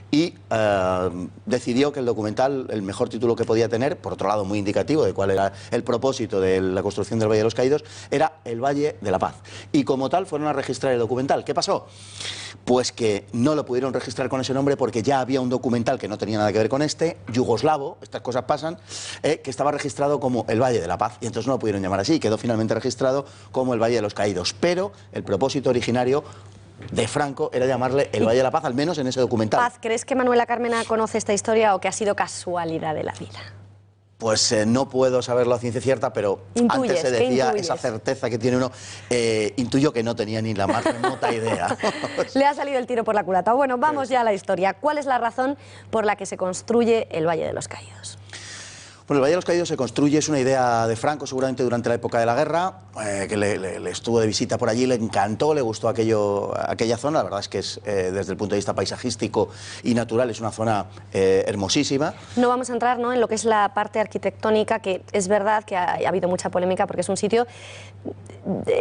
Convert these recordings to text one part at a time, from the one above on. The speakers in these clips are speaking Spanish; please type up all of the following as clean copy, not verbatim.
y decidió que el documental, el mejor título que podía tener, por otro lado muy indicativo de cuál era el propósito de la construcción del Valle de los Caídos, era el Valle de la Paz. Y como tal fueron a registrar el documental. ¿Qué pasó? Pues que no lo pudieron registrar con ese nombre porque ya había un documental que no tenía nada que ver con este, yugoslavo, estas cosas pasan, que estaba registrado como el Valle de la Paz, y entonces no lo pudieron llamar así, quedó finalmente registrado como el Valle de los Caídos. Pero el propósito originario de Franco era llamarle el Valle de la Paz, al menos en ese documental. Paz, ¿crees que Manuela Carmena conoce esta historia o que ha sido casualidad de la vida? Pues no puedo saberlo a ciencia cierta, pero antes se decía esa certeza que tiene uno. Intuyo que no tenía ni la más remota idea. Le ha salido el tiro por la culata. Bueno, vamos ya a la historia. ¿Cuál es la razón por la que se construye el Valle de los Caídos? Bueno, el Valle de los Caídos se construye, es una idea de Franco, seguramente durante la época de la guerra, que le estuvo de visita por allí, le encantó, le gustó aquella zona. La verdad es que es, desde el punto de vista paisajístico y natural, es una zona hermosísima. No vamos a entrar, ¿no?, en lo que es la parte arquitectónica, que es verdad que ha habido mucha polémica porque es un sitio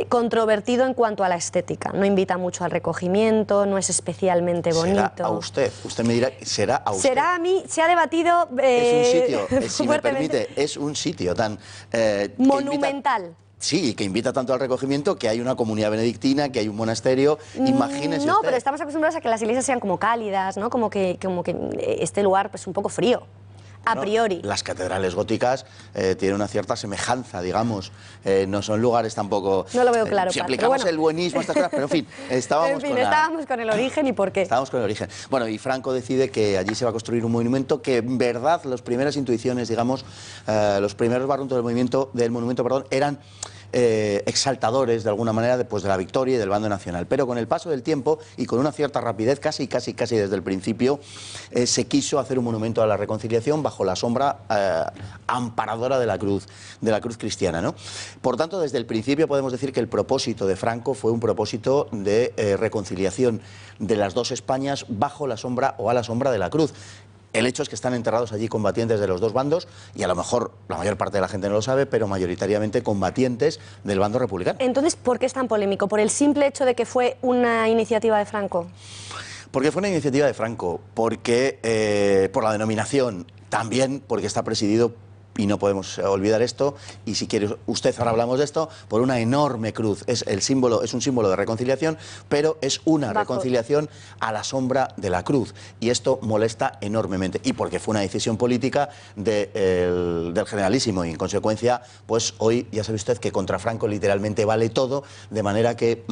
controvertido en cuanto a la estética. No invita mucho al recogimiento, no es especialmente bonito. Será a usted me dirá, será a usted. Será a mí, se ha debatido... es un sitio, si me permite, es un sitio tan... monumental. Sí, que invita tanto al recogimiento, que hay una comunidad benedictina, que hay un monasterio, imagínese No, usted. pero estamos acostumbrados a que las iglesias sean como cálidas, ¿no? Como que este lugar pues un poco frío. A priori. Las catedrales góticas tienen una cierta semejanza, digamos. No son lugares tampoco... No lo veo claro. Si aplicamos el buenismo a estas cosas, pero en fin, estábamos con el origen y por qué. Estábamos con el origen. Bueno, y Franco decide que allí se va a construir un monumento que, en verdad, las primeras intuiciones, digamos, los primeros barruntos del monumento, perdón, eran... exaltadores de alguna manera de la victoria y del bando nacional, pero con el paso del tiempo y con una cierta rapidez, casi desde el principio, se quiso hacer un monumento a la reconciliación bajo la sombra amparadora de la cruz cristiana, ¿no? Por tanto, desde el principio podemos decir que el propósito de Franco fue un propósito de reconciliación de las dos Españas bajo la sombra o a la sombra de la cruz. El hecho es que están enterrados allí combatientes de los dos bandos, y a lo mejor la mayor parte de la gente no lo sabe, pero mayoritariamente combatientes del bando republicano. Entonces, ¿por qué es tan polémico? ¿Por el simple hecho de que fue una iniciativa de Franco? Porque fue una iniciativa de Franco, porque por la denominación, también porque está presidido, y no podemos olvidar esto, y si quiere usted ahora hablamos de esto, por una enorme cruz. Es un símbolo de reconciliación, pero es una reconciliación a la sombra de la cruz, y esto molesta enormemente, y porque fue una decisión política del generalísimo, y en consecuencia, pues hoy ya sabe usted que contra Franco literalmente vale todo, de manera que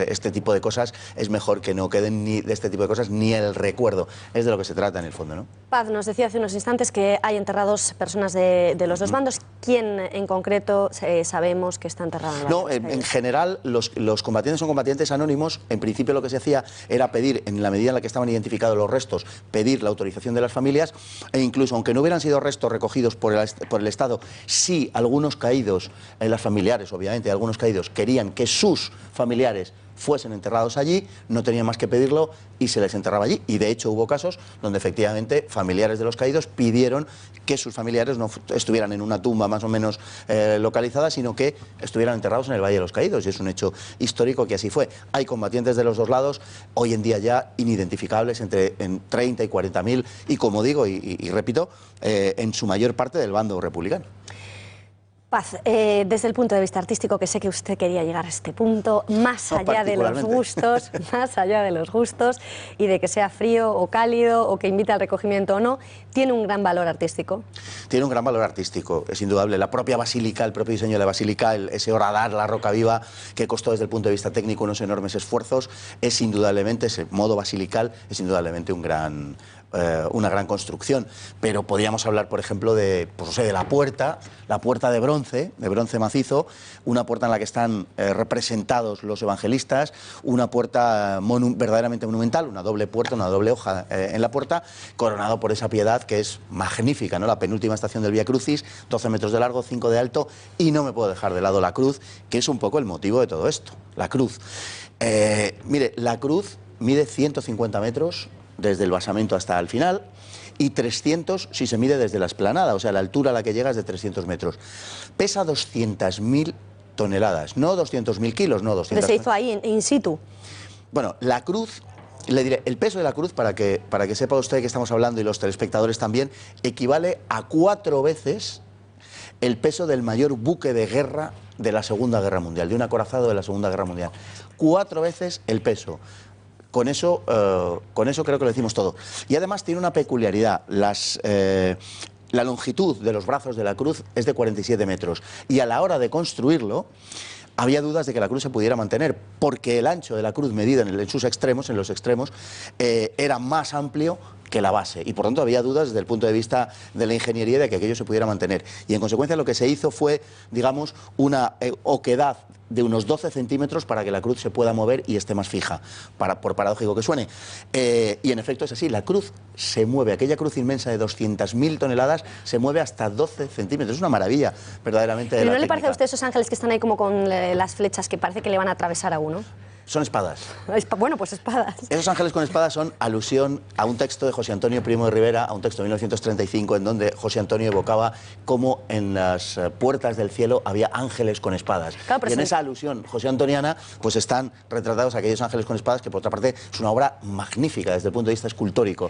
este tipo de cosas es mejor que no queden ni de este tipo de cosas ni el recuerdo. Es de lo que se trata en el fondo, ¿no? Paz, nos decía hace unos instantes que hay enterrados personas de los dos bandos. ¿Quién en concreto sabemos que está enterrado? No, en general los combatientes son combatientes anónimos. En principio lo que se hacía era pedir, en la medida en la que estaban identificados los restos, pedir la autorización de las familias, e incluso aunque no hubieran sido restos recogidos por el Estado, si algunos caídos, las familiares obviamente, algunos caídos querían que sus familiares fuesen enterrados allí, no tenían más que pedirlo y se les enterraba allí. Y de hecho hubo casos donde efectivamente familiares de los caídos pidieron que sus familiares no estuvieran en una tumba más o menos localizada, sino que estuvieran enterrados en el Valle de los Caídos, y es un hecho histórico que así fue. Hay combatientes de los dos lados, hoy en día ya inidentificables, en 30 y 40.000, y como digo y repito, en su mayor parte del bando republicano. Paz, desde el punto de vista artístico, que sé que usted quería llegar a este punto, más allá de los gustos, y de que sea frío o cálido, o que invite al recogimiento o no, tiene un gran valor artístitico. Tiene un gran valor artístico, es indudable. La propia basílica, el propio diseño de la basílica, ese horadar, la roca viva, que costó desde el punto de vista técnico unos enormes esfuerzos, es indudablemente, ese modo basilical, es indudablemente una gran construcción. Pero podríamos hablar, por ejemplo, de la puerta de bronce macizo, una puerta en la que están representados los evangelistas, una puerta verdaderamente monumental, una doble puerta, una doble hoja en la puerta, coronado por esa piedad que es magnífica, ¿no? La penúltima estación del Vía Crucis, 12 metros de largo, 5 de alto, y no me puedo dejar de lado la cruz, que es un poco el motivo de todo esto, la cruz. Mire, la cruz mide 150 metros desde el basamento hasta el final, y 300 si se mide desde la explanada, o sea, la altura a la que llega es de 300 metros. Pesa 200.000 toneladas, no 200.000 kilos, no 200. ¿Se hizo ahí, in situ? Bueno, la cruz le diré, el peso de la cruz, para que sepa usted que estamos hablando y los telespectadores también, equivale a 4 veces el peso del mayor buque de guerra de la Segunda Guerra Mundial, de un acorazado de la Segunda Guerra Mundial. 4 veces el peso. Con eso creo que lo decimos todo. Y además tiene una peculiaridad. La longitud de los brazos de la cruz es de 47 metros. Y a la hora de construirlo, había dudas de que la cruz se pudiera mantener, porque el ancho de la cruz medida en sus extremos, en los extremos, era más amplio que la base, y por tanto había dudas desde el punto de vista de la ingeniería de que aquello se pudiera mantener. Y en consecuencia lo que se hizo fue, digamos, una oquedad de unos 12 centímetros para que la cruz se pueda mover y esté más fija, por paradójico que suene. Y en efecto es así, la cruz se mueve, aquella cruz inmensa de 200.000 toneladas se mueve hasta 12 centímetros, es una maravilla verdaderamente de la ¿No le técnica. parece a usted esos ángeles que están ahí como con las flechas que parece que le van a atravesar a uno? Son espadas. Bueno, pues espadas. Esos ángeles con espadas son alusión a un texto de José Antonio Primo de Rivera, a un texto de 1935, en donde José Antonio evocaba cómo en las puertas del cielo había ángeles con espadas. Claro, y en esa alusión josé antoniana, pues están retratados aquellos ángeles con espadas, que por otra parte es una obra magnífica desde el punto de vista escultórico.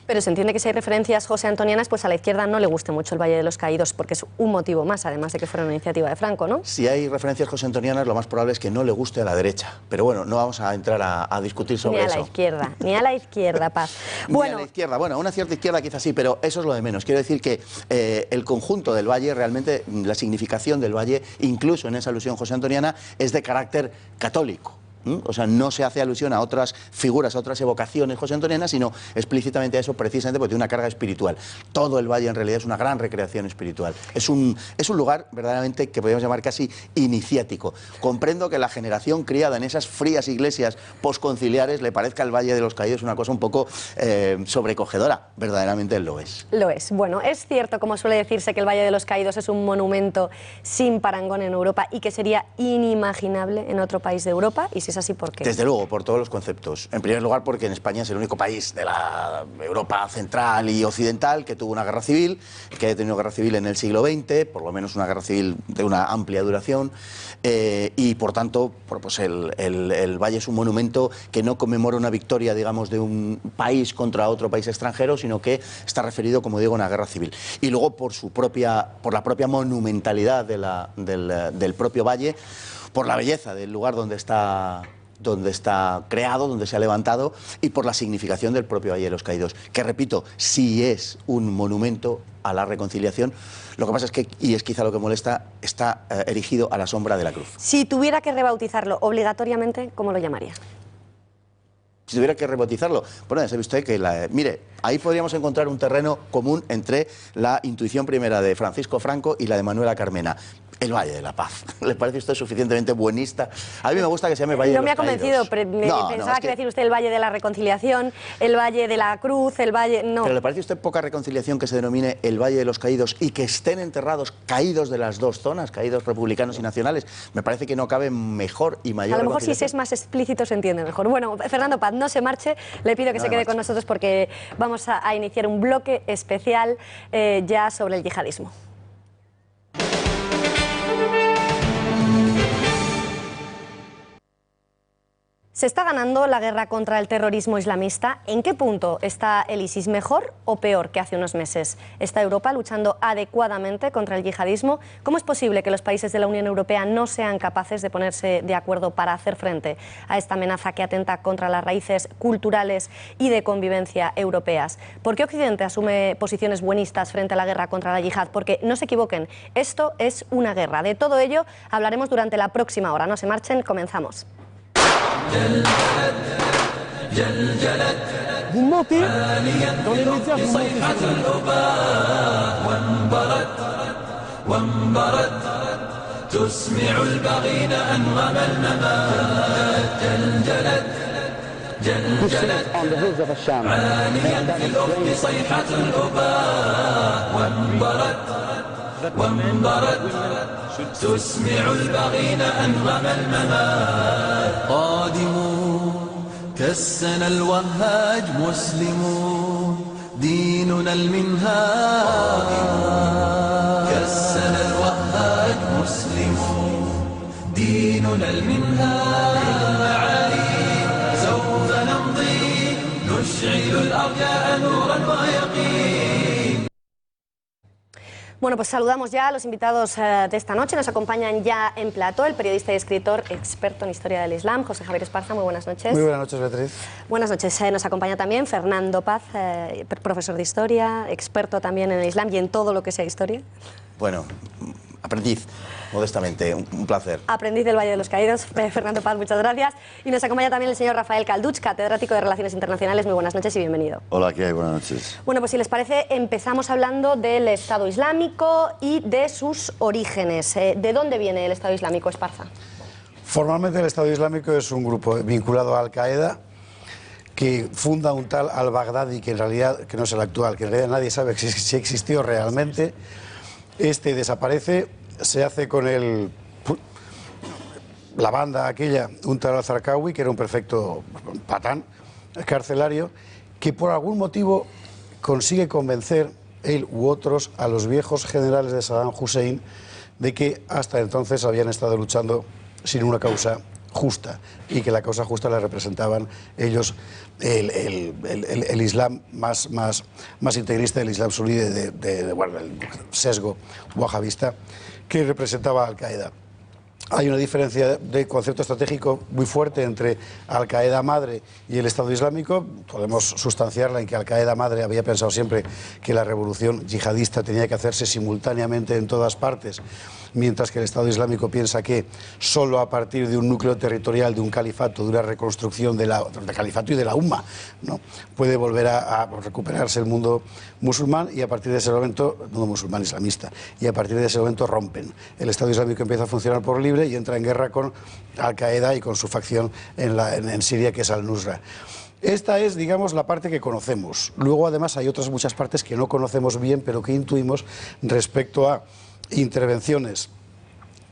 Pero se entiende que si hay referencias josé antonianas, pues a la izquierda no le guste mucho el Valle de los Caídos, porque es un motivo más, además de que fuera una iniciativa de Franco, ¿no? Si hay referencias josé antonianas, lo más probable es que no le guste a la derecha. Pero bueno, no vamos a entrar a discutir sobre eso. Ni a la izquierda, ni a la izquierda, Paz. Bueno, ni a la izquierda, bueno, una cierta izquierda quizás sí, pero eso es lo de menos. Quiero decir que el conjunto del valle, realmente la significación del valle, incluso en esa alusión josé antoniana, es de carácter católico. O sea, no se hace alusión a otras figuras, a otras evocaciones josé antonianas, sino explícitamente a eso, precisamente porque tiene una carga espiritual. Todo el valle en realidad es una gran recreación espiritual. Es un lugar verdaderamente que podríamos llamar casi iniciático. Comprendo que la generación criada en esas frías iglesias posconciliares le parezca el Valle de los Caídos una cosa un poco sobrecogedora. Verdaderamente lo es. Lo es. Bueno, es cierto, como suele decirse, que el Valle de los Caídos es un monumento sin parangón en Europa y que sería inimaginable en otro país de Europa. Y si es así, ¿por qué? Desde luego, por todos los conceptos. En primer lugar, porque en España es el único país de la Europa central y occidental que tuvo una guerra civil, que haya tenido guerra civil en el siglo XX, por lo menos una guerra civil de una amplia duración, y por tanto, pues el Valle es un monumento que no conmemora una victoria, digamos, de un país contra otro país extranjero, sino que está referido, como digo, a una guerra civil. Y luego por la propia monumentalidad del propio Valle, por la belleza del lugar donde está creado, donde se ha levantado, y por la significación del propio Valle de los Caídos, que repito, sí es un monumento a la reconciliación. Lo que pasa es que, y es quizá lo que molesta, está erigido a la sombra de la cruz. Si tuviera que rebautizarlo obligatoriamente, ¿cómo lo llamaría? Si tuviera que rebautizarlo, bueno, ya sabe usted que, mire, ahí podríamos encontrar un terreno común entre la intuición primera de Francisco Franco y la de Manuela Carmena. El Valle de la Paz. ¿Le parece usted suficientemente buenista? A mí me gusta que se llame Valle de los Caídos. No me ha convencido, pensaba que decir usted el Valle de la Reconciliación, el Valle de la Cruz, el Valle... No. ¿Pero le parece a usted poca reconciliación que se denomine el Valle de los Caídos y que estén enterrados caídos de las dos zonas, caídos republicanos y nacionales? Me parece que no cabe mejor y mayor. A lo mejor si se es más explícito se entiende mejor. Bueno, Fernando Paz, no se marche, le pido que se quede con nosotros porque vamos a iniciar un bloque especial ya sobre el yihadismo. ¿Se está ganando la guerra contra el terrorismo islamista? ¿En qué punto está el ISIS, mejor o peor que hace unos meses? ¿Está Europa luchando adecuadamente contra el yihadismo? ¿Cómo es posible que los países de la Unión Europea no sean capaces de ponerse de acuerdo para hacer frente a esta amenaza que atenta contra las raíces culturales y de convivencia europeas? ¿Por qué Occidente asume posiciones buenistas frente a la guerra contra la yihad? Porque, no se equivoquen, esto es una guerra. De todo ello hablaremos durante la próxima hora. No se marchen, comenzamos. Vous mentez dans les médias, vous تسمع البغين أنغم الممات قادمون كالسنا الوهاج مسلمون ديننا المنهاج كالسنا الوهاج مسلمون ديننا المنهاج المعالي سوف نمضي نشعل الأرجاء نورا ويقين. Bueno, pues saludamos ya a los invitados de esta noche. Nos acompañan ya en plató el periodista y escritor experto en historia del Islam, José Javier Esparza. Muy buenas noches. Muy buenas noches, Beatriz. Buenas noches. Nos acompaña también Fernando Paz, profesor de historia, experto también en el Islam y en todo lo que sea historia. Bueno, aprendiz, modestamente, un placer. Aprendiz del Valle de los Caídos, Fernando Paz, muchas gracias. Y nos acompaña también el señor Rafael Calduch, catedrático de Relaciones Internacionales. Muy buenas noches y bienvenido. Hola, ¿qué hay? Buenas noches. Bueno, pues si les parece, empezamos hablando del Estado Islámico y de sus orígenes. ¿De dónde viene el Estado Islámico, Esparza? Formalmente el Estado Islámico es un grupo vinculado a Al-Qaeda que funda un tal al-Baghdadi, que en realidad, que no es el actual, que en realidad nadie sabe si existió realmente. Este desaparece, se hace con la banda aquella, un tal al-Zarqawi, que era un perfecto patán carcelario, que por algún motivo consigue convencer, él u otros, a los viejos generales de Saddam Hussein de que hasta entonces habían estado luchando sin una causa justa y que la causa justa la representaban ellos, el Islam más integrista, el Islam suní bueno, el sesgo wahabista que representaba a Al-Qaeda. Hay una diferencia de concepto estratégico muy fuerte entre Al-Qaeda madre y el Estado Islámico. Podemos sustanciarla en que Al-Qaeda madre había pensado siempre que la revolución yihadista tenía que hacerse simultáneamente en todas partes, mientras que el Estado Islámico piensa que solo a partir de un núcleo territorial, de un califato, de una reconstrucción del califato y de la umma, ¿no?, puede volver a recuperarse el mundo musulmán, y a partir de ese momento, el mundo musulmán islamista, y a partir de ese momento rompen. El Estado Islámico empieza a funcionar por libre y entra en guerra con Al-Qaeda y con su facción en Siria, que es Al-Nusra. Esta es, digamos, la parte que conocemos. Luego, además, hay otras muchas partes que no conocemos bien, pero que intuimos respecto a intervenciones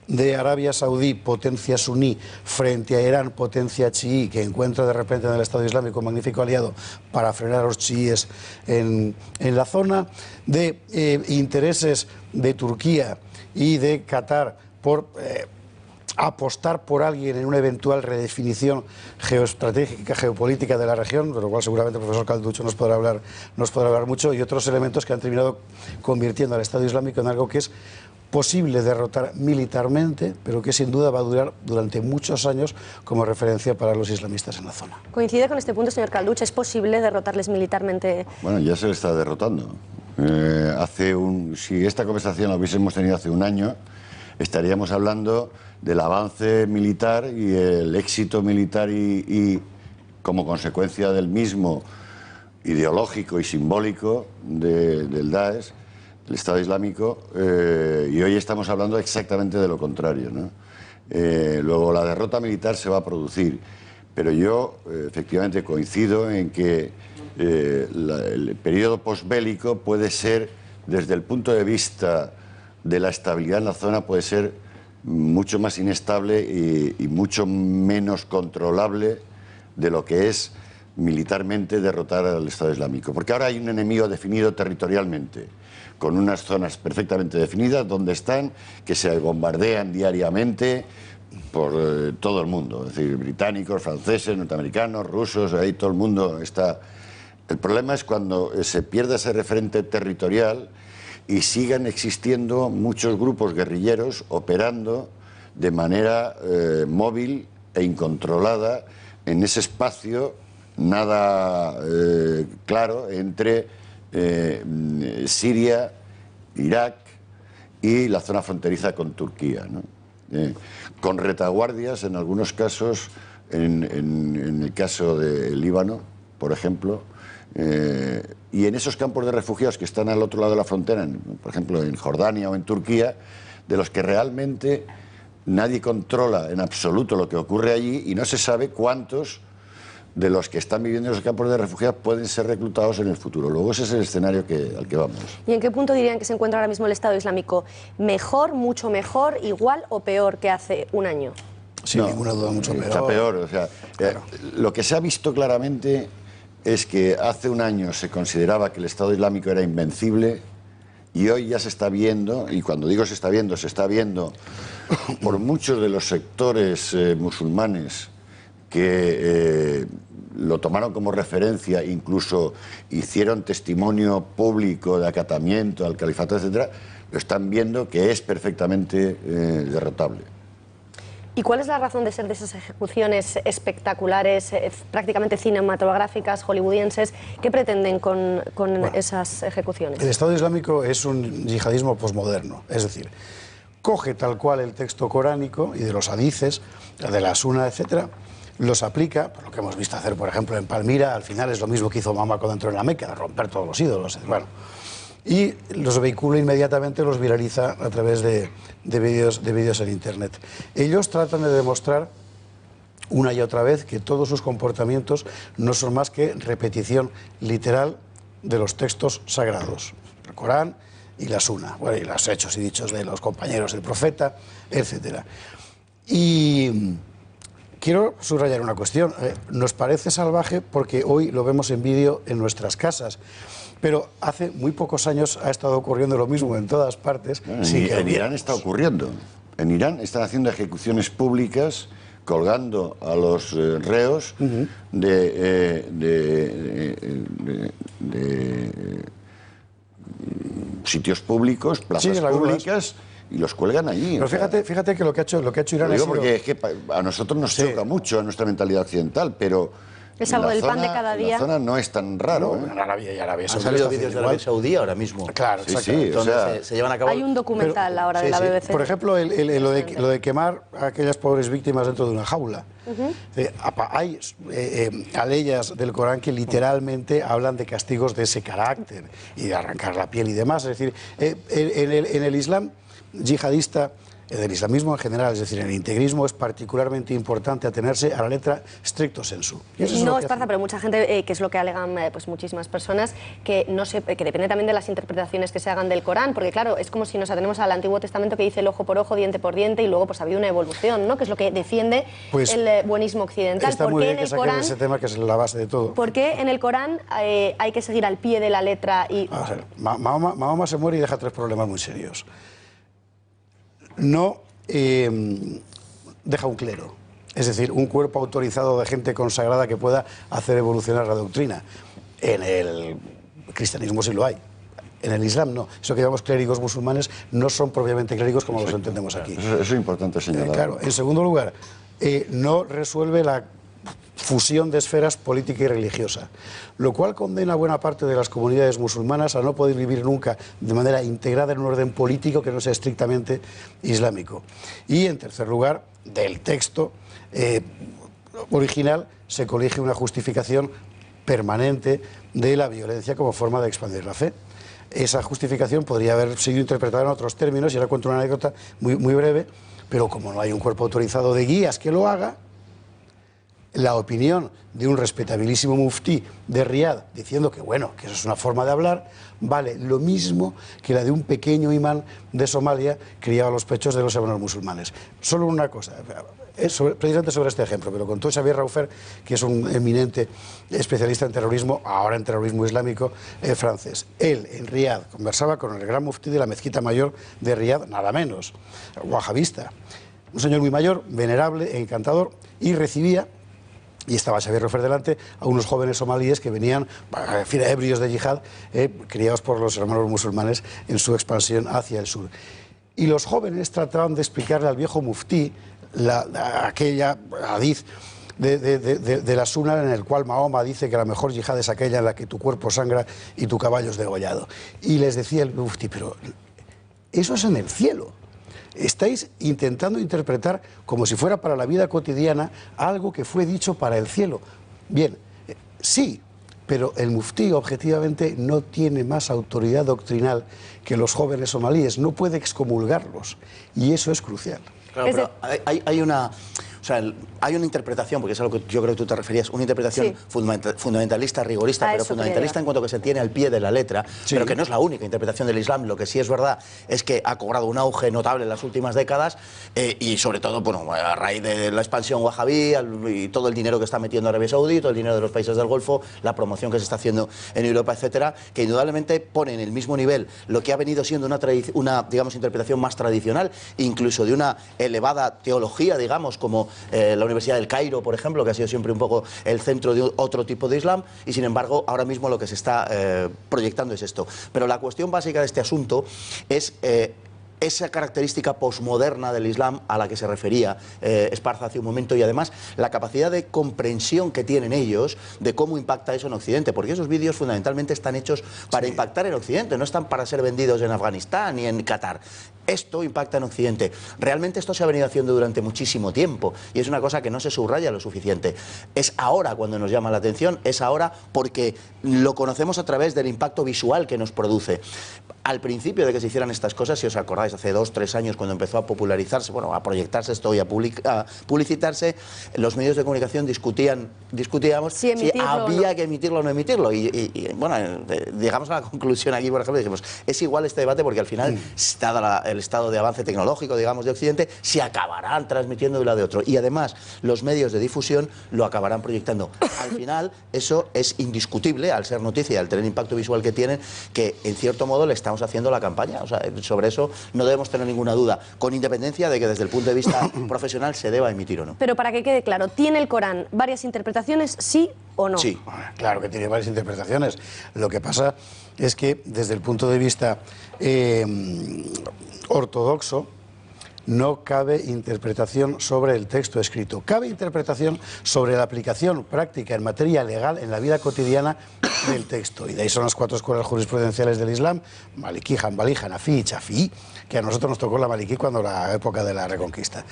de Arabia Saudí, potencia suní, frente a Irán, potencia chií, que encuentra de repente en el Estado Islámico un magnífico aliado para frenar a los chiíes en la zona, de intereses de Turquía y de Qatar por apostar por alguien en una eventual redefinición geoestratégica, geopolítica de la región, de lo cual seguramente el profesor Calducho nos podrá hablar mucho, y otros elementos que han terminado convirtiendo al Estado Islámico en algo que es posible derrotar militarmente, pero que sin duda va a durar durante muchos años como referencia para los islamistas en la zona. ¿Coincide con este punto, señor Calduch? ¿Es posible derrotarles militarmente? Bueno, ya se le está derrotando. Si esta conversación la hubiésemos tenido hace un año, estaríamos hablando del avance militar y el éxito militar y como consecuencia del mismo ideológico y simbólico del Daesh, el Estado Islámico, y hoy estamos hablando exactamente de lo contrario, ¿no? Luego la derrota militar se va a producir, pero yo efectivamente coincido en que el periodo posbélico puede ser, desde el punto de vista de la estabilidad en la zona, puede ser mucho más inestable y mucho menos controlable de lo que es militarmente derrotar al Estado Islámico, porque ahora hay un enemigo definido territorialmente, con unas zonas perfectamente definidas donde están, que se bombardean diariamente por todo el mundo, es decir, británicos, franceses, norteamericanos, rusos, ahí todo el mundo está. El problema es cuando se pierde ese referente territorial y sigan existiendo muchos grupos guerrilleros operando de manera móvil e incontrolada en ese espacio nada claro entre Siria, Irak y la zona fronteriza con Turquía, ¿no? Con retaguardias en algunos casos, en el caso del Líbano, por ejemplo, y en esos campos de refugiados que están al otro lado de la frontera, por ejemplo en Jordania o en Turquía, de los que realmente nadie controla en absoluto lo que ocurre allí y no se sabe cuántos de los que están viviendo en esos campos de refugiados pueden ser reclutados en el futuro. Luego ese es el escenario al que vamos. ¿Y en qué punto dirían que se encuentra ahora mismo el Estado Islámico? ¿Mejor, mucho mejor, igual o peor que hace un año? Sin ninguna duda, mucho peor. Está peor. O sea, claro. Lo que se ha visto claramente es que hace un año se consideraba que el Estado Islámico era invencible y hoy ya se está viendo, y cuando digo se está viendo por muchos de los sectores musulmanes que lo tomaron como referencia, incluso hicieron testimonio público de acatamiento al califato, etcétera, lo están viendo que es perfectamente derrotable. ¿Y cuál es la razón de ser de esas ejecuciones espectaculares, prácticamente cinematográficas, hollywoodienses? ¿Qué pretenden con esas ejecuciones? El Estado Islámico es un yihadismo posmoderno, es decir, coge tal cual el texto coránico y de los hadices, de la Sunna, etcétera, los aplica, por lo que hemos visto hacer, por ejemplo, en Palmira. Al final es lo mismo que hizo Mahoma cuando entró en la Meca, romper todos los ídolos. Bueno, y los vehicula inmediatamente, los viraliza a través de vídeos en Internet. Ellos tratan de demostrar una y otra vez que todos sus comportamientos no son más que repetición literal de los textos sagrados, el Corán y la Sunna, bueno, y los hechos y dichos de los compañeros del profeta, etcétera. Y quiero subrayar una cuestión. Nos parece salvaje porque hoy lo vemos en vídeo en nuestras casas, pero hace muy pocos años ha estado ocurriendo lo mismo en todas partes. En Irán está ocurriendo. En Irán están haciendo ejecuciones públicas, colgando a los reos de sitios públicos, plazas públicas, y los cuelgan allí. Pero fíjate que lo que ha hecho Irán lo digo porque es que a nosotros nos choca mucho en nuestra mentalidad occidental, pero es algo del pan de cada día. En la zona no es tan raro. En Arabia y Arabia Han salido vídeos de Arabia Saudí ahora mismo. Claro, sí, donde se llevan a cabo. Hay un documental ahora de la BBC. Por ejemplo, lo de quemar a aquellas pobres víctimas dentro de una jaula. Hay aleyas del Corán que literalmente hablan de castigos de ese carácter y de arrancar la piel y demás. Es decir, en el Islam yihadista, del islamismo en general, es decir, en el integrismo, es particularmente importante atenerse a la letra stricto sensu. No, Esparza, pero mucha gente, que es lo que alegan pues muchísimas personas, que depende también de las interpretaciones que se hagan del Corán, porque claro, es como si nos atenemos al Antiguo Testamento que dice el ojo por ojo, diente por diente, y luego pues ha habido una evolución, ¿no? Que es lo que defiende el buenismo occidental. Está muy bien que saquen ese tema, que es la base de todo. ¿Por qué en el Corán hay que seguir al pie de la letra? Mahoma se muere y deja 3 problemas muy serios. No deja un clero, es decir, un cuerpo autorizado de gente consagrada que pueda hacer evolucionar la doctrina. En el cristianismo sí lo hay, en el Islam no. Eso que llamamos clérigos musulmanes no son propiamente clérigos como los entendemos aquí. Eso es importante señalar. Claro. En segundo lugar, no resuelve la fusión de esferas política y religiosa, lo cual condena a buena parte de las comunidades musulmanas a no poder vivir nunca de manera integrada en un orden político que no sea estrictamente islámico. Y en tercer lugar, del texto original se colige una justificación permanente de la violencia como forma de expandir la fe. Esa justificación podría haber sido interpretada en otros términos, y ahora cuento una anécdota muy breve, pero como no hay un cuerpo autorizado de guías que lo haga, la opinión de un respetabilísimo muftí de Riad diciendo que bueno, que eso es una forma de hablar, vale lo mismo que la de un pequeño imán de Somalia criado a los pechos de los hermanos musulmanes. Solo una cosa, precisamente sobre este ejemplo, pero contó Xavier Raufer, que es un eminente especialista en terrorismo, ahora en terrorismo islámico francés. Él, en Riad, conversaba con el gran muftí de la mezquita mayor de Riad, nada menos, wahabista, un señor muy mayor, venerable, encantador, y recibía, y estaba Xavier Raufer delante, a unos jóvenes somalíes que venían, en fin, ebrios de yihad, criados por los hermanos musulmanes en su expansión hacia el sur. Y los jóvenes trataban de explicarle al viejo muftí aquella hadiz de la Sunna, en el cual Mahoma dice que la mejor yihad es aquella en la que tu cuerpo sangra y tu caballo es degollado. Y les decía el muftí, pero eso es en el cielo. Estáis intentando interpretar como si fuera para la vida cotidiana algo que fue dicho para el cielo. Bien, sí, pero el muftí objetivamente no tiene más autoridad doctrinal que los jóvenes somalíes, no puede excomulgarlos, y eso es crucial. Claro, pero hay una... O sea, hay una interpretación, porque es a lo que yo creo que tú te referías, una interpretación fundamentalista, rigorista, pero fundamentalista en cuanto que se tiene al pie de la letra, pero que no es la única interpretación del Islam. Lo que sí es verdad es que ha cobrado un auge notable en las últimas décadas y sobre todo, bueno, a raíz de la expansión wahabí y todo el dinero que está metiendo Arabia Saudí, todo el dinero de los países del Golfo, la promoción que se está haciendo en Europa, etcétera, que indudablemente pone en el mismo nivel lo que ha venido siendo una digamos, interpretación más tradicional, incluso de una elevada teología, digamos, como la Universidad del Cairo, por ejemplo, que ha sido siempre un poco el centro de otro tipo de Islam, y sin embargo ahora mismo lo que se está proyectando es esto. Pero la cuestión básica de este asunto es esa característica posmoderna del Islam a la que se refería Esparza hace un momento, y además la capacidad de comprensión que tienen ellos de cómo impacta eso en Occidente, porque esos vídeos fundamentalmente están hechos para impactar en Occidente, no están para ser vendidos en Afganistán ni en Qatar. Esto impacta en Occidente. Realmente esto se ha venido haciendo durante muchísimo tiempo y es una cosa que no se subraya lo suficiente. Es ahora cuando nos llama la atención, es ahora porque lo conocemos a través del impacto visual que nos produce. Al principio de que se hicieran estas cosas, si os acordáis, hace 2 o 3 años cuando empezó a popularizarse, bueno, a proyectarse esto y a publicitarse, los medios de comunicación discutíamos si había que emitirlo o no emitirlo. Y bueno, llegamos a la conclusión aquí, por ejemplo, dijimos, es igual este debate porque al final, dado el estado de avance tecnológico, digamos, de Occidente, se acabarán transmitiendo de un lado de otro. Y además, los medios de difusión lo acabarán proyectando. Al final, eso es indiscutible, al ser noticia y al tener el impacto visual que tienen, que en cierto modo le estamos haciendo la campaña. O sea, sobre eso no debemos tener ninguna duda, con independencia de que desde el punto de vista profesional se deba emitir o no. Pero para que quede claro, ¿tiene el Corán varias interpretaciones, sí o no? Sí. Claro que tiene varias interpretaciones. Lo que pasa es que desde el punto de vista ortodoxo no cabe interpretación sobre el texto escrito. Cabe interpretación sobre la aplicación práctica en materia legal en la vida cotidiana del texto. Y de ahí son las 4 escuelas jurisprudenciales del Islam: Maliki, Hanbali, Hanafi y Chafí, que a nosotros nos tocó la Maliki cuando la época de la Reconquista.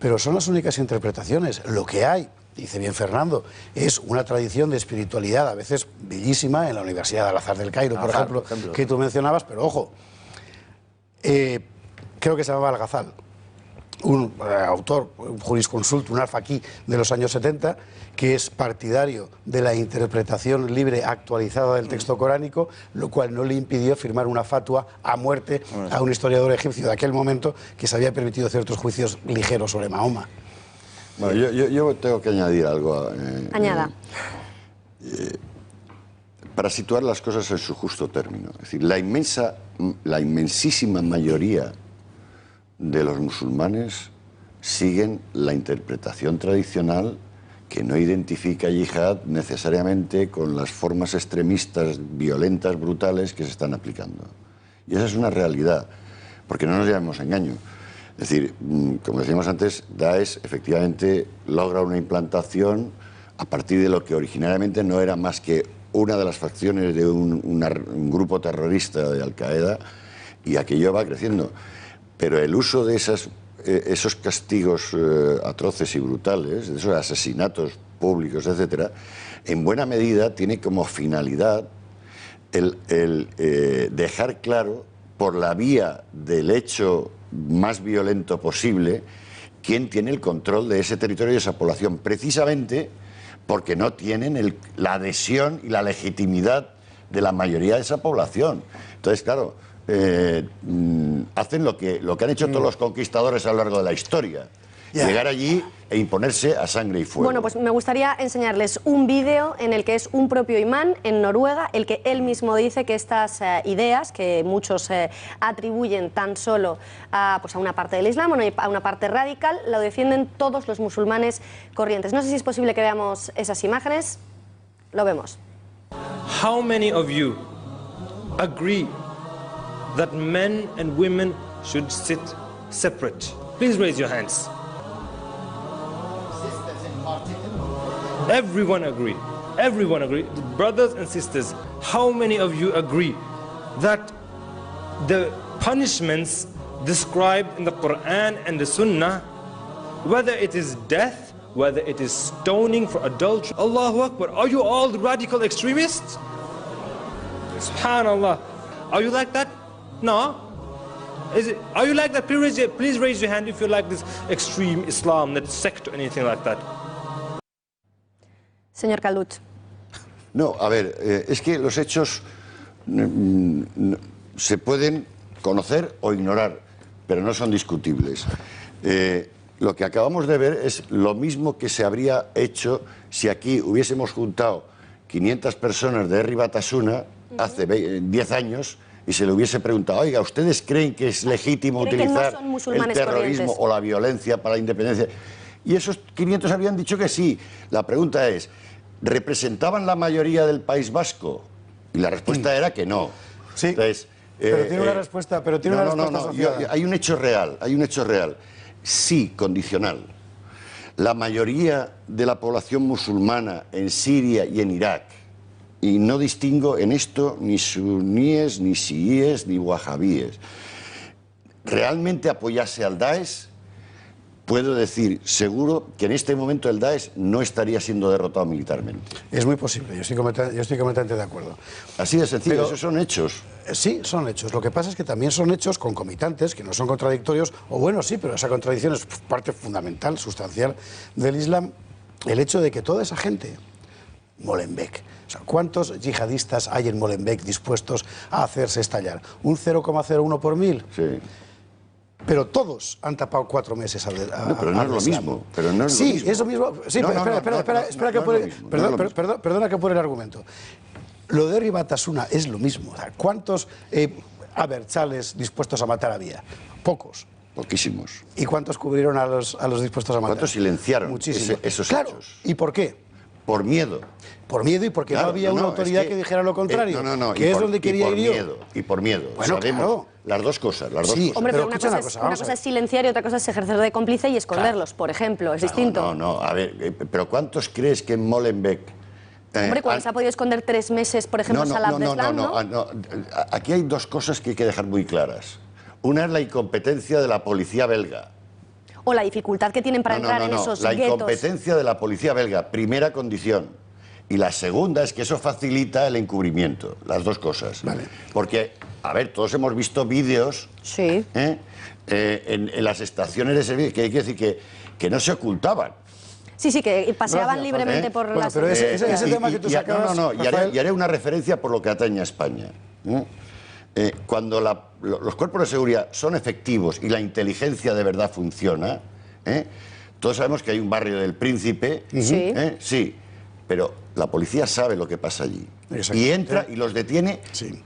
Pero son las únicas interpretaciones. Lo que hay, dice bien Fernando, es una tradición de espiritualidad a veces bellísima en la Universidad de Al-Azhar del Cairo, por ejemplo, que tú mencionabas, pero ojo, creo que se llamaba Al-Ghazal, un autor, un jurisconsulto, un alfaquí de los años 70, que es partidario de la interpretación libre actualizada del texto coránico, lo cual no le impidió firmar una fatua a muerte a un historiador egipcio de aquel momento que se había permitido ciertos juicios ligeros sobre Mahoma. Bueno, yo tengo que añadir algo. Añada. Para situar las cosas en su justo término. Es decir, la inmensísima mayoría de los musulmanes siguen la interpretación tradicional que no identifica yihad necesariamente con las formas extremistas, violentas, brutales que se están aplicando. Y esa es una realidad, porque no nos llevemos a engaño. Es decir, como decíamos antes, Daesh efectivamente logra una implantación a partir de lo que originariamente no era más que una de las facciones de un grupo terrorista de Al-Qaeda, y aquello va creciendo. Pero el uso de esos castigos atroces y brutales, de esos asesinatos públicos, etcétera, en buena medida tiene como finalidad el dejar claro, por la vía del hecho más violento posible, quién tiene el control de ese territorio y de esa población, precisamente porque no tienen la adhesión y la legitimidad de la mayoría de esa población. Entonces, claro, hacen lo que han hecho todos los conquistadores a lo largo de la historia. Llegar allí e imponerse a sangre y fuego. Bueno, pues me gustaría enseñarles un vídeo en el que es un propio imán en Noruega el que él mismo dice que estas ideas, que muchos atribuyen tan solo a una parte del Islam, a una parte radical, lo defienden todos los musulmanes corrientes. No sé si es posible que veamos esas imágenes. Lo vemos. How many of you agree that men and women should sit separate? Please raise your hands. Everyone agree. Everyone agree. Brothers and sisters, how many of you agree that the punishments described in the Quran and the Sunnah, whether it is death, whether it is stoning for adultery, Allahu Akbar, are you all radical extremists? Subhanallah. Are you like that? No. Are you like that? Please raise your hand if you like this extreme Islam, that sect or anything like that. Señor Calduch. No, a ver, es que los hechos se pueden conocer o ignorar, pero no son discutibles. Lo que acabamos de ver es lo mismo que se habría hecho si aquí hubiésemos juntado 500 personas de Herri Batasuna hace 10 años y se le hubiese preguntado, oiga, ¿ustedes creen que es legítimo utilizar el terrorismo o la violencia para la independencia? y esos 500 habían dicho que sí. La pregunta es, ¿representaban la mayoría del País Vasco? Y la respuesta era que no. Sí, entonces, pero tiene una respuesta, asociada. Hay un hecho real, sí, condicional. La mayoría de la población musulmana en Siria y en Irak, y no distingo en esto ni suníes, ni chiíes, ni wahabíes, realmente apoyase al Daesh, puedo decir seguro que en este momento el Daesh no estaría siendo derrotado militarmente. Es muy posible, yo estoy completamente de acuerdo. Así de sencillo, esos son hechos. Sí, son hechos. Lo que pasa es que también son hechos concomitantes, que no son contradictorios, o bueno, sí, pero esa contradicción es parte fundamental, sustancial del Islam, el hecho de que toda esa gente, Molenbeek, o sea, ¿cuántos yihadistas hay en Molenbeek dispuestos a hacerse estallar? ¿Un 0,01 por 1000? Sí. Pero todos han tapado 4 meses al pero no es lo mismo. Pero no es lo mismo. Es lo mismo. Sí, espera que pone... Perdona que pone el argumento. Lo de Ribatasuna es lo mismo. ¿Cuántos abertzales dispuestos a matar había? Pocos. Poquísimos. ¿Y cuántos cubrieron a los dispuestos a matar? ¿Cuántos silenciaron esos hechos? ¿Y por qué? Por miedo. Por miedo y porque no había una autoridad que dijera lo contrario. Que es donde quería ir yo. Y por miedo. Bueno, sabemos claro. Las dos cosas. Hombre, pero una cosa es silenciar y otra cosa es ejercer de cómplice y esconderlos, por ejemplo. Es distinto. No. A ver, pero ¿cuántos crees que en Molenbeek... Hombre, cuando se ha podido esconder 3 meses, por ejemplo, Salah Abdeslam, ¿no? Aquí hay dos cosas que hay que dejar muy claras. Una es la incompetencia de la policía belga. O la dificultad que tienen para entrar en esos la guetos. incompetencia de la policía belga, primera condición. Y la segunda es que eso facilita el encubrimiento, las dos cosas. Vale. Porque, a ver, todos hemos visto vídeos sí. En las estaciones de servicio, que hay que decir que no se ocultaban. Sí, que paseaban libremente por las... Pero ese tema que tú sacabas... Y haré una referencia por lo que atañe a España. Cuando los cuerpos de seguridad son efectivos y la inteligencia de verdad funciona, todos sabemos que hay un barrio del Príncipe, sí, pero la policía sabe lo que pasa allí. Y entra y los detiene. Sí.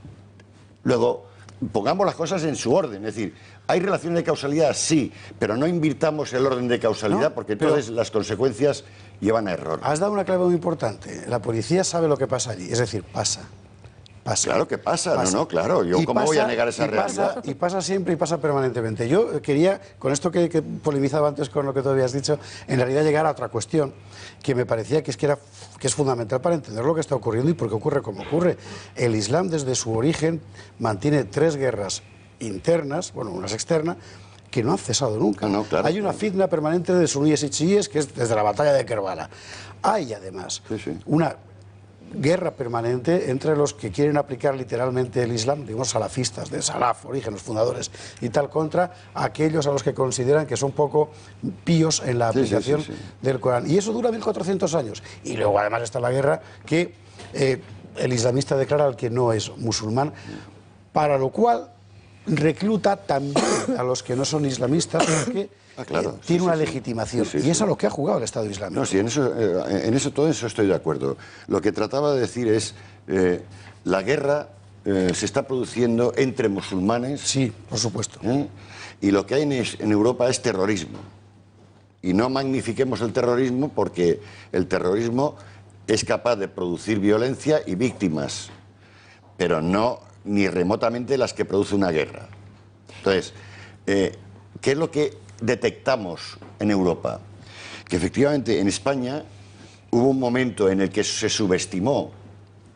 Luego, pongamos las cosas en su orden, es decir, ¿hay relación de causalidad? Sí, pero no invirtamos el orden de causalidad porque entonces las consecuencias llevan a error. Has dado una clave muy importante. La policía sabe lo que pasa allí, es decir, pasa. Claro que pasa. Claro. Yo cómo voy a negar esa realidad. Y pasa siempre y pasa permanentemente. Yo quería, con esto que polemizaba antes con lo que tú habías dicho, en realidad llegar a otra cuestión que me parecía que es fundamental para entender lo que está ocurriendo y por qué ocurre como ocurre. El Islam desde su origen mantiene 3 guerras internas, bueno, unas externas, que no han cesado nunca. Claro, hay una fitna permanente de suníes y chiíes que es desde la batalla de Kerbala. Hay además una guerra permanente entre los que quieren aplicar literalmente el Islam, digamos salafistas, de Salaf, origen, los fundadores y tal, contra aquellos a los que consideran que son poco píos en la aplicación del Corán. Y eso dura 1400 años. Y luego además está la guerra que el islamista declara al que no es musulmán, para lo cual recluta también a los que no son islamistas porque tiene una legitimación. Y es a lo que ha jugado el Estado Islámico. No, sí, en todo eso estoy de acuerdo. Lo que trataba de decir es, la guerra se está produciendo entre musulmanes. Sí, por supuesto. Y lo que hay en Europa es terrorismo. Y no magnifiquemos el terrorismo porque el terrorismo es capaz de producir violencia y víctimas, pero no ni remotamente las que produce una guerra. Entonces, ¿qué es lo que detectamos en Europa? Que efectivamente en España hubo un momento en el que se subestimó,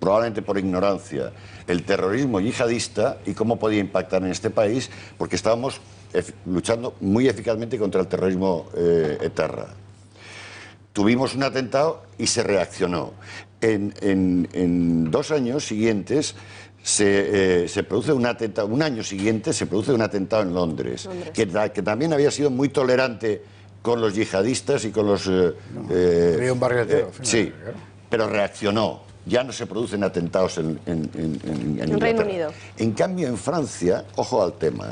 probablemente por ignorancia, el terrorismo yihadista y cómo podía impactar en este país, porque estábamos luchando muy eficazmente contra el terrorismo etarra. Tuvimos un atentado y se reaccionó. En 2 años siguientes se produce un atentado, un año siguiente se produce un atentado en Londres. Que también había sido muy tolerante con los yihadistas y con los... Había un barrio entero. Sí, pero reaccionó. Ya no se producen atentados en Reino Unido. En cambio, en Francia, ojo al tema,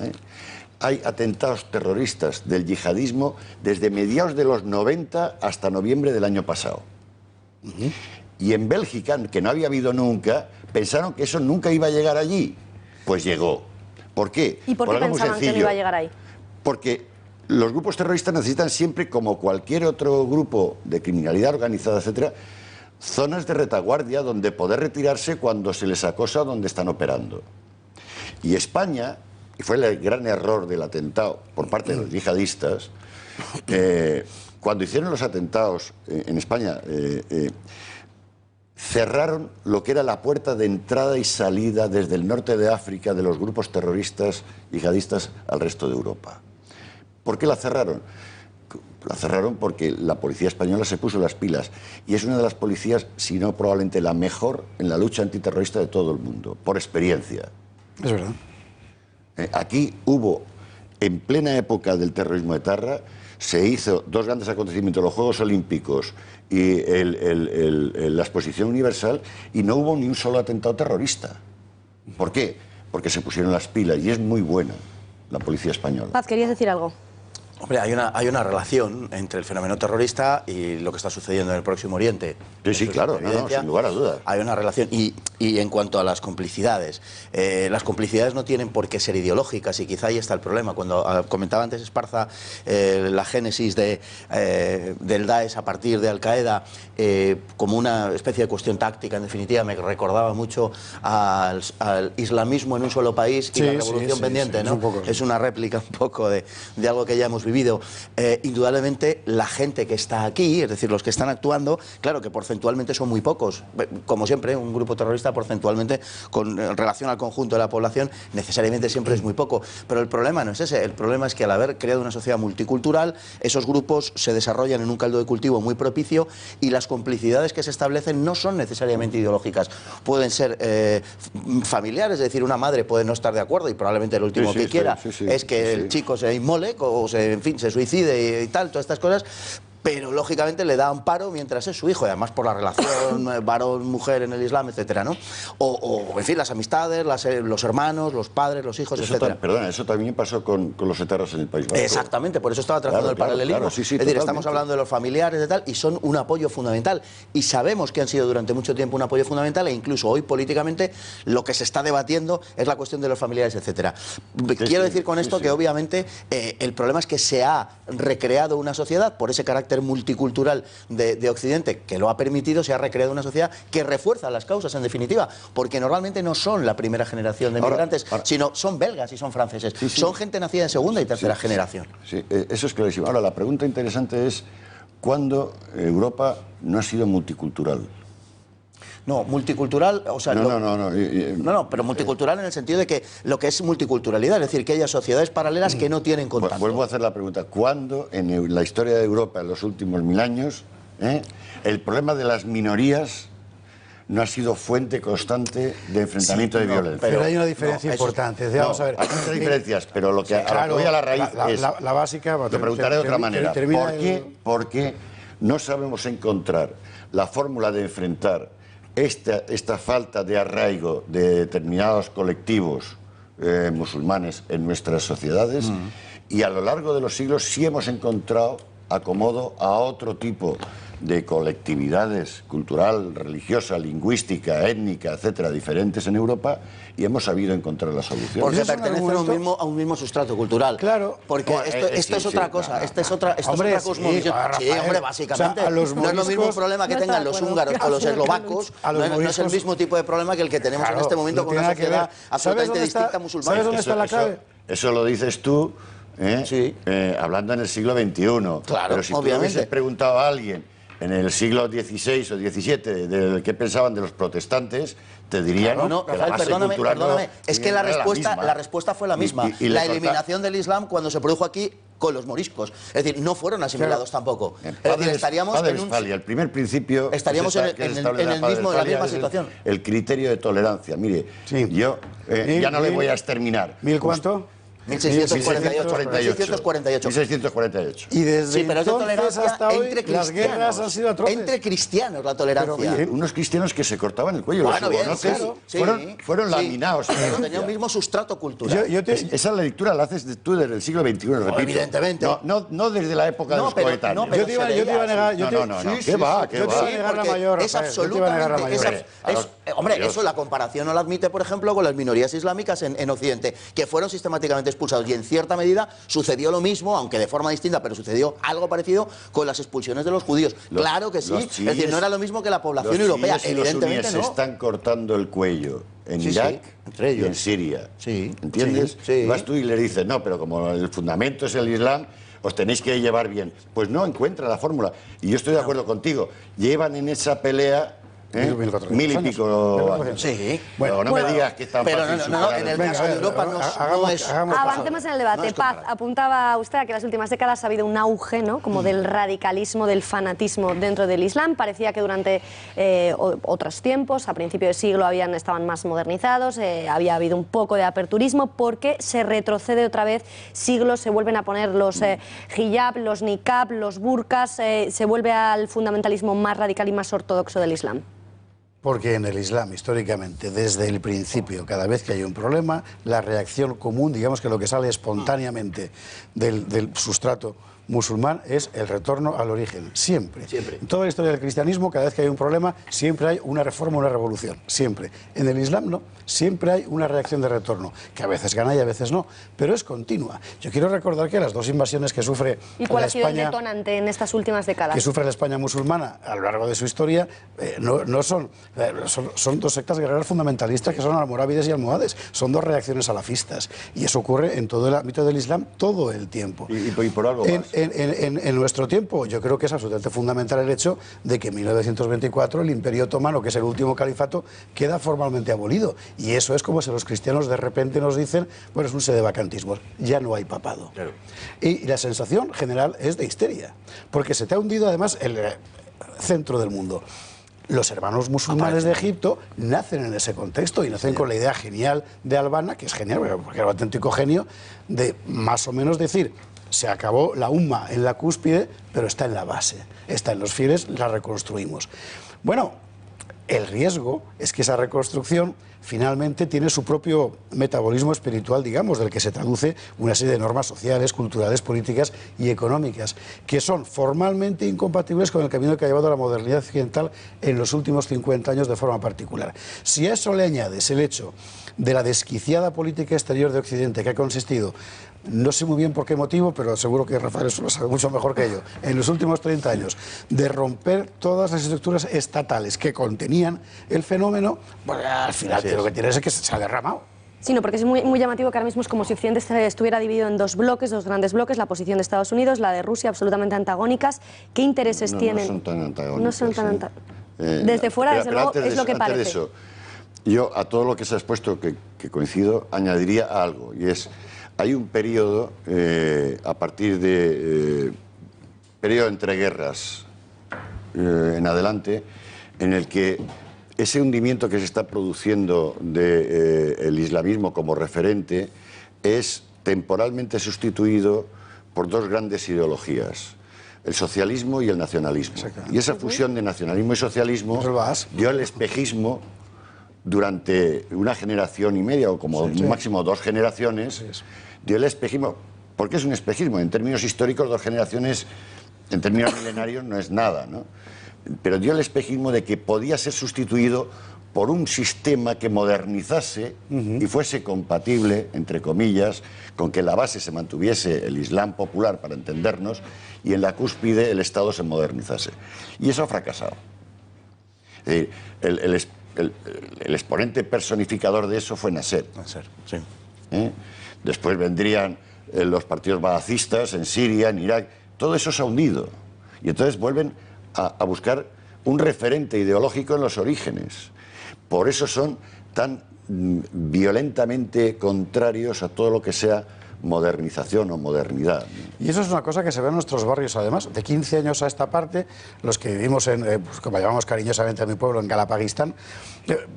hay atentados terroristas del yihadismo desde mediados de los 90 hasta noviembre del año pasado. Y en Bélgica, que no había habido nunca, pensaron que eso nunca iba a llegar allí. Pues llegó. ¿Por qué? ¿Y por qué pensaban que no iba a llegar ahí? Porque los grupos terroristas necesitan siempre, como cualquier otro grupo de criminalidad organizada, etcétera, zonas de retaguardia donde poder retirarse cuando se les acosa donde están operando. Y España, y fue el gran error del atentado por parte de los yihadistas, cuando hicieron los atentados en España, cerraron lo que era la puerta de entrada y salida desde el norte de África de los grupos terroristas yihadistas al resto de Europa. ¿Por qué la cerraron? La cerraron porque la policía española se puso las pilas y es una de las policías, si no probablemente la mejor en la lucha antiterrorista de todo el mundo, por experiencia. Es verdad. Aquí hubo, en plena época del terrorismo etarra, se hizo dos grandes acontecimientos, los Juegos Olímpicos y la Exposición Universal, y no hubo ni un solo atentado terrorista. ¿Por qué? Porque se pusieron las pilas y es muy buena la policía española. Paz, ¿querías decir algo? Hombre, hay una relación entre el fenómeno terrorista y lo que está sucediendo en el Próximo Oriente. Sí, claro, sin lugar a dudas. Hay una relación. Y en cuanto a las complicidades no tienen por qué ser ideológicas, y quizá ahí está el problema. Cuando comentaba antes Esparza la génesis del Daesh a partir de Al-Qaeda como una especie de cuestión táctica, en definitiva, me recordaba mucho al islamismo en un solo país y la revolución pendiente, ¿no? Es una réplica un poco de algo que ya hemos vivido. Indudablemente la gente que está aquí, es decir, los que están actuando, claro que porcentualmente son muy pocos, como siempre un grupo terrorista porcentualmente en relación al conjunto de la población necesariamente siempre es muy poco, pero el problema no es ese, el problema es que al haber creado una sociedad multicultural, esos grupos se desarrollan en un caldo de cultivo muy propicio y las complicidades que se establecen no son necesariamente ideológicas, pueden ser familiares, es decir, una madre puede no estar de acuerdo y probablemente lo último que quiera es que el chico se inmole o se suicide y tal, todas estas cosas, pero lógicamente le da amparo mientras es su hijo, y además por la relación varón-mujer en el Islam, etcétera, ¿no? O en fin, las amistades, los hermanos, los padres, los hijos, etcétera. Perdona, eso también pasó con los etarras en el País Vasco. Exactamente, por eso estaba trazando el paralelismo. Claro, es decir, estamos hablando de los familiares y tal, y son un apoyo fundamental. Y sabemos que han sido durante mucho tiempo un apoyo fundamental, e incluso hoy políticamente lo que se está debatiendo es la cuestión de los familiares, etcétera. Quiero decir con esto que obviamente el problema es que se ha recreado una sociedad por ese carácter multicultural de Occidente que lo ha permitido, se ha recreado una sociedad que refuerza las causas en definitiva, porque normalmente no son la primera generación de migrantes, sino son belgas y son franceses, son gente nacida en segunda y tercera generación. Sí, eso es clarísimo. Ahora, la pregunta interesante es ¿cuándo Europa no ha sido multicultural? No, multicultural, o sea... No, pero multicultural en el sentido de que lo que es multiculturalidad, es decir, que haya sociedades paralelas que no tienen contacto. Vuelvo a hacer la pregunta. ¿Cuándo en la historia de Europa en los últimos 1000 años el problema de las minorías no ha sido fuente constante de enfrentamiento de violencia? Pero hay una diferencia importante. Vamos a ver. Hay muchas diferencias, pero lo que voy a la raíz es... La básica... Te preguntaré de otra manera. ¿Por qué no sabemos encontrar la fórmula de enfrentar esta falta de arraigo de determinados colectivos musulmanes en nuestras sociedades? Y a lo largo de los siglos sí hemos encontrado acomodo a otro tipo de colectividades cultural, religiosa, lingüística, étnica, etcétera, diferentes en Europa, y hemos sabido encontrar la solución. Porque pertenecen a un mismo sustrato cultural. Claro. Porque esto es otra cosa, esto es otra cosmovisión. Sí, hombre, básicamente. O sea, no es lo mismo problema que tengan los húngaros o los eslovacos, no es el mismo tipo de problema que el que tenemos en este momento con una sociedad absolutamente distinta musulmana. ¿Sabes dónde está la clave? Eso lo dices tú, hablando en el siglo XXI. Claro, pero si tú obviamente. hubieses preguntado a alguien en el siglo XVI o XVII de qué pensaban de los protestantes, te dirían que la base perdóname, es que la respuesta fue la misma. Y la eliminación del Islam cuando se produjo aquí con los moriscos. Es decir, no fueron asimilados tampoco. Es decir, estaríamos en el primer principio estaríamos en la misma situación. El criterio de tolerancia. Mire, yo ya no le voy a exterminar. ¿Mil cuánto? 1648. 1648. Y desde pero es de tolerancia hasta hoy, entre las guerras han sido atroces. Entre cristianos la tolerancia. Pero, unos cristianos que se cortaban el cuello. Bueno, los bien, fueron laminados. Pero tenían el mismo sustrato cultural. Esa lectura la haces tú desde el siglo XXI, repito. Evidentemente. No desde la época de los coetáneos. Yo te iba a negar. ¿Qué va? Yo te iba a negar la mayor. Es absolutamente... Hombre, eso la comparación no la admite, por ejemplo, con las minorías islámicas en Occidente, que fueron sistemáticamente expulsados. Y en cierta medida sucedió lo mismo, aunque de forma distinta, pero sucedió algo parecido con las expulsiones de los judíos. Claro que sí. Es decir, no era lo mismo que la población europea. Evidentemente los no. se están cortando el cuello en Irak entre ellos. y en Siria. Sí. ¿Entiendes? Sí. Vas tú y le dices, no, pero como el fundamento es el Islam, os tenéis que llevar bien. Pues no encuentra la fórmula. Y yo estoy de acuerdo contigo. Llevan en esa pelea 1000 y pico años. Sí. Bueno, no me digas que están pero no, en el caso de Europa no es... Avancemos en el debate. Paz, apuntaba usted a que en las últimas décadas ha habido un auge, ¿no?, como del radicalismo, del fanatismo dentro del Islam. Parecía que durante otros tiempos, a principio de siglo, estaban más modernizados, había habido un poco de aperturismo, porque se retrocede otra vez siglos, se vuelven a poner los hijab, los niqab, los burkas, se vuelve al fundamentalismo más radical y más ortodoxo del Islam. Porque en el Islam, históricamente, desde el principio, cada vez que hay un problema, la reacción común, digamos que lo que sale espontáneamente del sustrato musulmán es el retorno al origen, siempre. En toda la historia del cristianismo, cada vez que hay un problema, siempre hay una reforma, una revolución, siempre. En el Islam no, siempre hay una reacción de retorno, que a veces gana y a veces no, pero es continua. Yo quiero recordar que las dos invasiones que sufre ¿Y cuál la ha sido España, el detonante en estas últimas décadas? que sufre la España musulmana a lo largo de su historia, son dos sectas guerreras fundamentalistas que son almorávides y almohades, son dos reacciones salafistas, y eso ocurre en todo el ámbito del Islam todo el tiempo. Y por algo más. En nuestro tiempo, yo creo que es absolutamente fundamental el hecho de que en 1924 el Imperio Otomano, que es el último califato, queda formalmente abolido. Y eso es como si los cristianos de repente nos dicen, bueno, es un sedevacantismo, ya no hay papado. Claro. Y la sensación general es de histeria, porque se te ha hundido además el centro del mundo. Los hermanos musulmanes de Egipto nacen en ese contexto y nacen con la idea genial de Albana, que es genial, porque era un auténtico genio, de más o menos decir, se acabó la umma en la cúspide, pero está en la base, está en los fieles, la reconstruimos. Bueno, el riesgo es que esa reconstrucción finalmente tiene su propio metabolismo espiritual, digamos, del que se traduce una serie de normas sociales, culturales, políticas y económicas, que son formalmente incompatibles con el camino que ha llevado a la modernidad occidental en los últimos 50 años de forma particular. Si a eso le añades el hecho de la desquiciada política exterior de Occidente, que ha consistido, no sé muy bien por qué motivo, pero seguro que Rafael eso lo sabe mucho mejor que yo, en los últimos 30 años, de romper todas las estructuras estatales que contenían el fenómeno, bueno, al final lo que tiene es que se ha derramado. Sí, no, porque es muy llamativo que ahora mismo es como si Occidente estuviera dividido en dos bloques, dos grandes bloques, la posición de Estados Unidos, la de Rusia, absolutamente antagónicas. ¿Qué intereses tienen? No son tan antagónicas. No son tan desde fuera, desde luego, es lo que parece. Antes de eso, yo a todo lo que se ha expuesto, que coincido, añadiría algo, y es, hay un periodo, a partir de periodo entre guerras en adelante, en el que ese hundimiento que se está produciendo del islamismo como referente es temporalmente sustituido por dos grandes ideologías, el socialismo y el nacionalismo. Y esa fusión de nacionalismo y socialismo dio el espejismo durante una generación y media, o como máximo 2 generaciones, dio el espejismo. ¿Por qué es un espejismo? En términos históricos, 2 generaciones, en términos milenarios, no es nada, ¿no? Pero dio el espejismo de que podía ser sustituido por un sistema que modernizase y fuese compatible, entre comillas, con que en la base se mantuviese el Islam popular, para entendernos, y en la cúspide el Estado se modernizase. Y eso ha fracasado. Es decir, el exponente personificador de eso fue Nasser. Sí. Después vendrían los partidos baacistas en Siria, en Irak. Todo eso se ha hundido. Y entonces vuelven a buscar un referente ideológico en los orígenes. Por eso son tan violentamente contrarios a todo lo que sea modernización o modernidad. Y eso es una cosa que se ve en nuestros barrios, además. De 15 años a esta parte, los que vivimos en, pues, como llamamos cariñosamente a mi pueblo, en Galapagistán,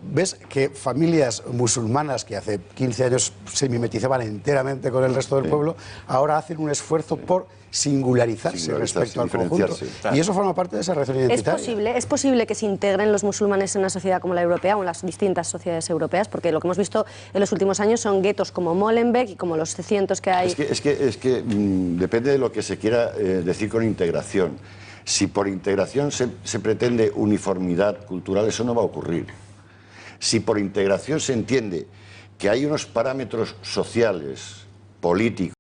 ves que familias musulmanas que hace 15 años se mimetizaban enteramente con el resto del pueblo, ahora hacen un esfuerzo por singularizarse respecto al conjunto. Y eso forma parte de esa reacción identitaria. ¿Es posible que se integren los musulmanes en una sociedad como la europea o en las distintas sociedades europeas? Porque lo que hemos visto en los últimos años son guetos como Molenbeek y como los cientos que hay. Es que depende de lo que se quiera decir con integración. Si por integración se pretende uniformidad cultural, eso no va a ocurrir. Si por integración se entiende que hay unos parámetros sociales, políticos,